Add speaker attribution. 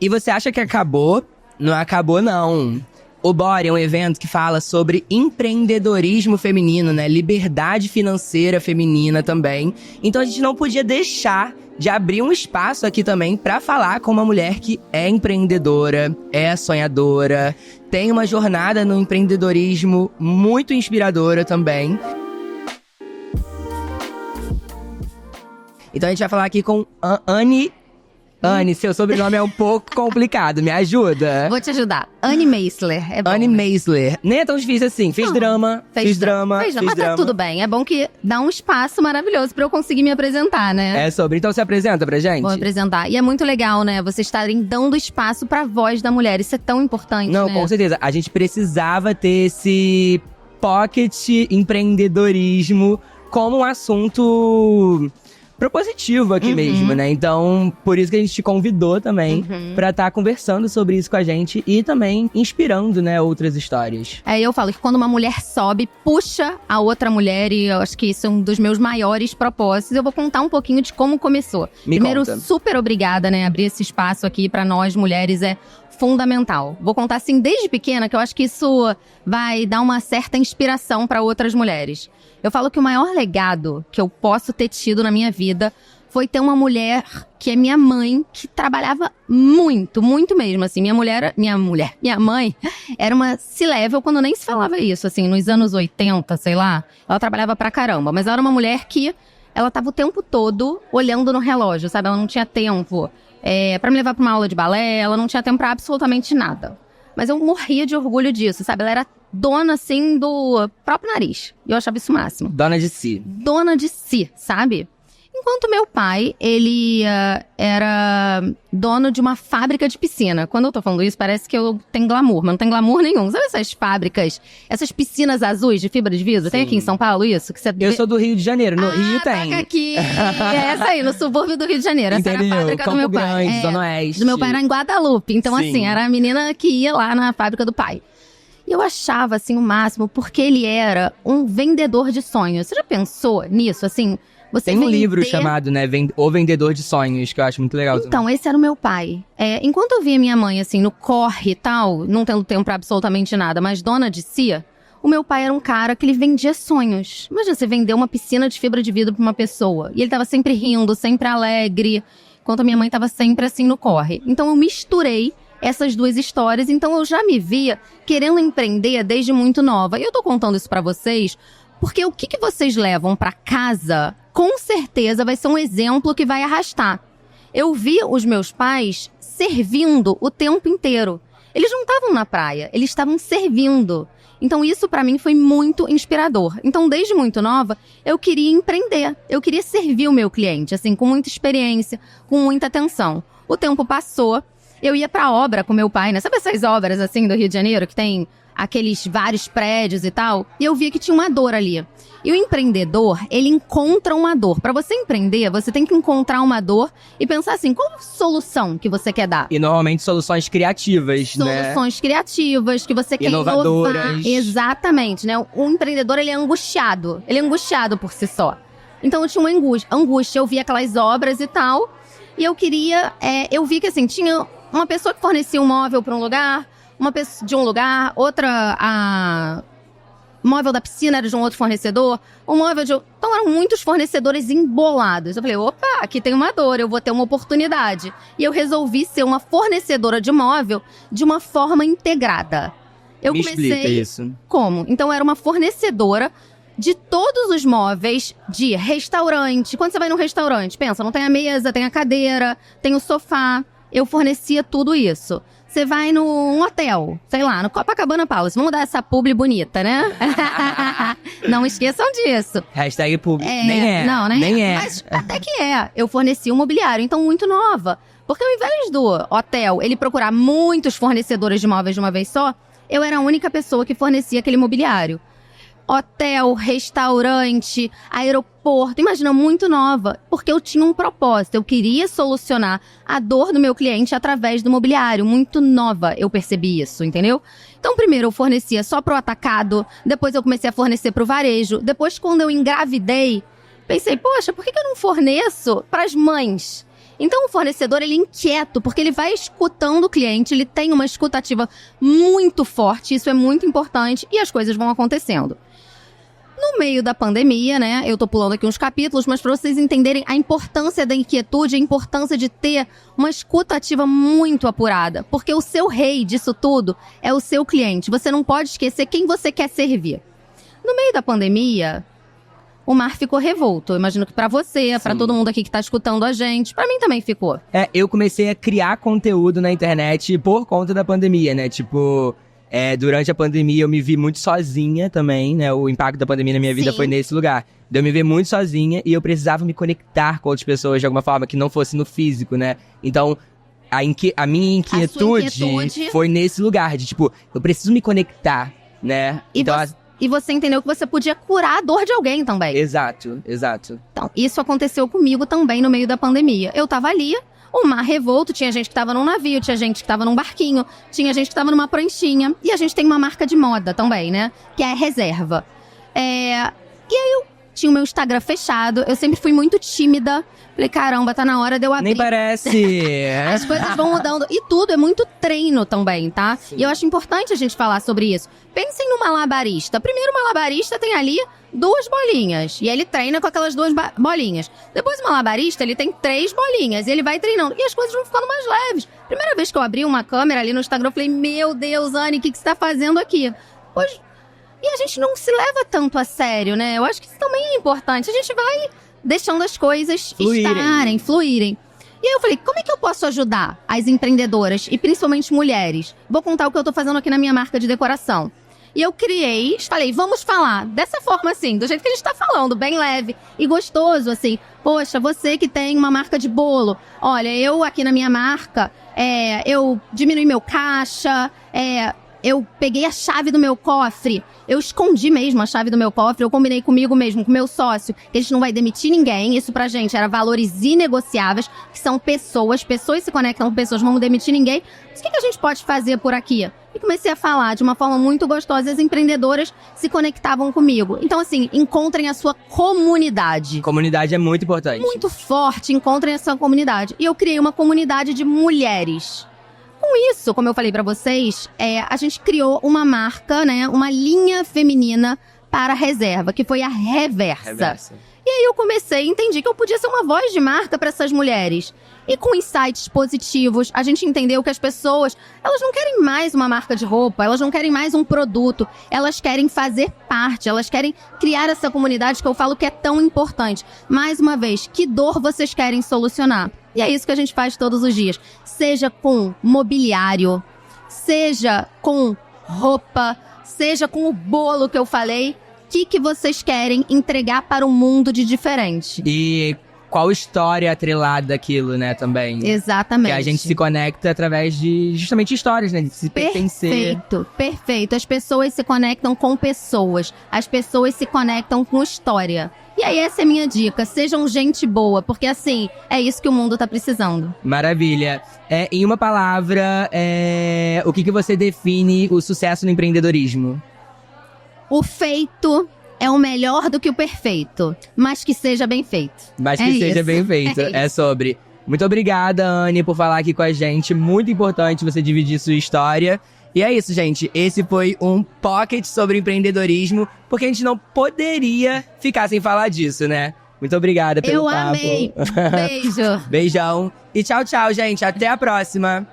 Speaker 1: E você acha que acabou? Não acabou, não. O Bore é um evento que fala sobre empreendedorismo feminino, né? Liberdade financeira feminina também. Então a gente não podia deixar de abrir um espaço aqui também pra falar com uma mulher que é empreendedora, é sonhadora, tem uma jornada no empreendedorismo muito inspiradora também. Então a gente vai falar aqui com Anne. Anne, seu sobrenome é um pouco complicado, me ajuda.
Speaker 2: Vou te ajudar. Anne Meisler, é bom.
Speaker 1: Anne Meisler. Nem é tão difícil assim. Fiz drama.
Speaker 2: Mas tá tudo bem. É bom que dá um espaço maravilhoso pra eu conseguir me apresentar, né?
Speaker 1: É sobre. Então se apresenta pra gente.
Speaker 2: Vou apresentar. E é muito legal, né? Vocês estarem dando espaço pra voz da mulher. Isso é tão importante,
Speaker 1: Não,
Speaker 2: né?
Speaker 1: com certeza. A gente precisava ter esse pocket empreendedorismo como um assunto propositivo aqui mesmo, né? Então, por isso que a gente te convidou também pra estar conversando sobre isso com a gente e também inspirando, né, outras histórias.
Speaker 2: Eu falo que quando uma mulher sobe, puxa a outra mulher, e eu acho que isso é um dos meus maiores propósitos. Eu vou contar um pouquinho de como começou. Primeiro,
Speaker 1: conta.
Speaker 2: super obrigada, né? Abrir esse espaço aqui pra nós, mulheres, é fundamental. Vou contar assim desde pequena, que eu acho que isso vai dar uma certa inspiração pra outras mulheres. Eu falo que o maior legado que eu posso ter tido na minha vida foi ter uma mulher que é minha mãe, que trabalhava muito, muito mesmo, assim. Minha mãe era uma C-level quando nem se falava isso, assim, nos anos 80, sei lá. Ela trabalhava pra caramba, mas ela era uma mulher que ela tava o tempo todo olhando no relógio, sabe? Ela não tinha tempo pra me levar pra uma aula de balé, ela não tinha tempo pra absolutamente nada. Mas eu morria de orgulho disso, sabe? Ela era dona, assim, do próprio nariz. E eu achava isso o máximo.
Speaker 1: Dona de si.
Speaker 2: Dona de si, sabe? Enquanto meu pai, ele era dono de uma fábrica de piscina. Quando eu tô falando isso, parece que eu tenho glamour, mas não tem glamour nenhum. Sabe essas fábricas, essas piscinas azuis de fibra de vidro? Sim. Tem aqui em São Paulo isso? Que você
Speaker 1: Eu sou do Rio de Janeiro, no Rio tem.
Speaker 2: Aqui. Essa aí, no subúrbio do Rio de Janeiro. Essa era a fábrica
Speaker 1: Campo
Speaker 2: do meu pai.
Speaker 1: Grande, Zona Oeste.
Speaker 2: Do meu pai era em Guadalupe. Então,
Speaker 1: Sim.
Speaker 2: assim, era a menina que ia lá na fábrica do pai. E eu achava, assim, o máximo, porque ele era um vendedor de sonhos. Você já pensou nisso, assim? Você
Speaker 1: tem um livro chamado, né, O Vendedor de Sonhos, que eu acho muito legal.
Speaker 2: Então, esse era o meu pai. Enquanto eu via minha mãe, assim, no corre e tal, não tendo tempo pra absolutamente nada, mas dona de si, o meu pai era um cara que ele vendia sonhos. Imagina, você vender uma piscina de fibra de vidro pra uma pessoa. E ele tava sempre rindo, sempre alegre, enquanto a minha mãe tava sempre, assim, no corre. Então, eu misturei essas duas histórias, então eu já me via querendo empreender desde muito nova. E eu tô contando isso pra vocês porque o que vocês levam pra casa, com certeza vai ser um exemplo que vai arrastar. Eu vi os meus pais servindo o tempo inteiro. Eles não estavam na praia, eles estavam servindo. Então isso pra mim foi muito inspirador. Então desde muito nova, eu queria empreender. Eu queria servir o meu cliente, assim, com muita experiência, com muita atenção. O tempo passou, eu ia pra obra com meu pai, né? Sabe essas obras, assim, do Rio de Janeiro, que tem aqueles vários prédios e tal? E eu via que tinha uma dor ali. E o empreendedor, ele encontra uma dor. Pra você empreender, você tem que encontrar uma dor e pensar assim, qual a solução que você quer dar?
Speaker 1: E normalmente soluções criativas, né?
Speaker 2: Soluções criativas, que você quer
Speaker 1: inovadoras.
Speaker 2: Inovar. Exatamente, né? O empreendedor, ele é angustiado. Ele é angustiado por si só. Então eu tinha uma angústia. Eu via aquelas obras e tal. E eu queria... eu vi que assim, tinha uma pessoa que fornecia um móvel pra um lugar, uma pessoa de um lugar, outra... O móvel da piscina era de um outro fornecedor, o móvel de... Então eram muitos fornecedores embolados. Eu falei, opa, aqui tem uma dor, eu vou ter uma oportunidade. E eu resolvi ser uma fornecedora de móvel de uma forma integrada. Eu
Speaker 1: Me
Speaker 2: comecei...
Speaker 1: explica isso.
Speaker 2: Como? Então eu era uma fornecedora de todos os móveis de restaurante. Quando você vai num restaurante, pensa, não tem a mesa, tem a cadeira, tem o sofá. Eu fornecia tudo isso. Você vai num hotel, sei lá, no Copacabana Palace. Vamos dar essa publi bonita, né? Não esqueçam disso.
Speaker 1: Hashtag publi. Nem é.
Speaker 2: Não,
Speaker 1: nem é.
Speaker 2: Mas até que é. Eu fornecia um mobiliário, então muito nova. Porque ao invés do hotel, ele procurar muitos fornecedores de móveis de uma vez só, eu era a única pessoa que fornecia aquele mobiliário. Hotel, restaurante, aeroporto, imagina, muito nova, porque eu tinha um propósito, eu queria solucionar a dor do meu cliente através do mobiliário, muito nova, eu percebi isso, entendeu? Então, primeiro eu fornecia só pro atacado, depois eu comecei a fornecer pro varejo, depois quando eu engravidei, pensei, poxa, por que eu não forneço pras mães? Então o fornecedor, ele é inquieto, porque ele vai escutando o cliente, ele tem uma escutativa muito forte, isso é muito importante, e as coisas vão acontecendo. No meio da pandemia, né, eu tô pulando aqui uns capítulos, mas para vocês entenderem a importância da inquietude, a importância de ter uma escutativa muito apurada, porque o seu rei disso tudo é o seu cliente, você não pode esquecer quem você quer servir. No meio da pandemia, o mar ficou revolto. Eu imagino que pra você, pra todo mundo aqui que tá escutando a gente, pra mim também ficou.
Speaker 1: Eu comecei a criar conteúdo na internet por conta da pandemia, né? Tipo, durante a pandemia eu me vi muito sozinha também, né? O impacto da pandemia na minha vida foi nesse lugar. Eu me vi muito sozinha e eu precisava me conectar com outras pessoas de alguma forma que não fosse no físico, né? Então, a minha inquietude foi nesse lugar de, tipo, eu preciso me conectar, né?
Speaker 2: E você entendeu que você podia curar a dor de alguém também.
Speaker 1: Exato.
Speaker 2: Então, isso aconteceu comigo também no meio da pandemia. Eu tava ali, o mar revolto, tinha gente que tava num navio, tinha gente que tava num barquinho, tinha gente que tava numa pranchinha. E a gente tem uma marca de moda também, né? Que é a Reserva. E aí eu tinha o meu Instagram fechado, eu sempre fui muito tímida. Falei, caramba, tá na hora de eu abrir.
Speaker 1: Nem parece.
Speaker 2: As coisas vão mudando. E tudo é muito treino também, tá? Sim. E eu acho importante a gente falar sobre isso. Pensem no malabarista. Primeiro, o malabarista tem ali 2 bolinhas. E ele treina com aquelas 2 bolinhas. Depois, o malabarista, ele tem 3 bolinhas. E ele vai treinando. E as coisas vão ficando mais leves. Primeira vez que eu abri uma câmera ali no Instagram, eu falei, meu Deus, Anne, o que você tá fazendo aqui? Pois... E a gente não se leva tanto a sério, né? Eu acho que isso também é importante. A gente vai deixando as coisas fluírem. E aí eu falei, como é que eu posso ajudar as empreendedoras, e principalmente mulheres? Vou contar o que eu tô fazendo aqui na minha marca de decoração. E eu falei, vamos falar dessa forma assim, do jeito que a gente tá falando, bem leve e gostoso, assim. Poxa, você que tem uma marca de bolo, olha, eu aqui na minha marca, eu diminui meu caixa, eu peguei a chave do meu cofre, eu escondi mesmo a chave do meu cofre, eu combinei comigo mesmo, com o meu sócio, que a gente não vai demitir ninguém, isso pra gente era valores inegociáveis, que são pessoas se conectam com pessoas, não vamos demitir ninguém, mas o que a gente pode fazer por aqui? E comecei a falar de uma forma muito gostosa, as empreendedoras se conectavam comigo. Então assim, encontrem a sua comunidade.
Speaker 1: Comunidade é muito importante.
Speaker 2: Muito forte, encontrem a sua comunidade. E eu criei uma comunidade de mulheres. Com isso, como eu falei pra vocês, a gente criou uma marca, né, uma linha feminina para a Reserva, que foi a Reversa. E aí eu entendi que eu podia ser uma voz de marca para essas mulheres. E com insights positivos, a gente entendeu que as pessoas, elas não querem mais uma marca de roupa, elas não querem mais um produto, elas querem fazer parte, elas querem criar essa comunidade que eu falo que é tão importante. Mais uma vez, que dor vocês querem solucionar? E é isso que a gente faz todos os dias. Seja com mobiliário, seja com roupa, seja com o bolo que eu falei. O que vocês querem entregar para o mundo de diferente?
Speaker 1: E qual história atrelada daquilo, né, também?
Speaker 2: Exatamente.
Speaker 1: Que a gente se conecta através de, justamente, histórias, né? De se pertencer.
Speaker 2: Perfeito. As pessoas se conectam com pessoas. As pessoas se conectam com história. E aí, essa é a minha dica. Sejam gente boa, porque assim, é isso que o mundo tá precisando.
Speaker 1: Maravilha. Em uma palavra, o que você define o sucesso no empreendedorismo?
Speaker 2: O feito é o melhor do que o perfeito, mas que seja bem feito.
Speaker 1: Mas que seja bem feito. É sobre. Muito obrigada, Anne, por falar aqui com a gente. Muito importante você dividir sua história. E é isso, gente. Esse foi um pocket sobre empreendedorismo, porque a gente não poderia ficar sem falar disso, né? Muito obrigada pelo papo.
Speaker 2: Eu amei. Beijo.
Speaker 1: Beijão. E tchau, tchau, gente. Até a próxima.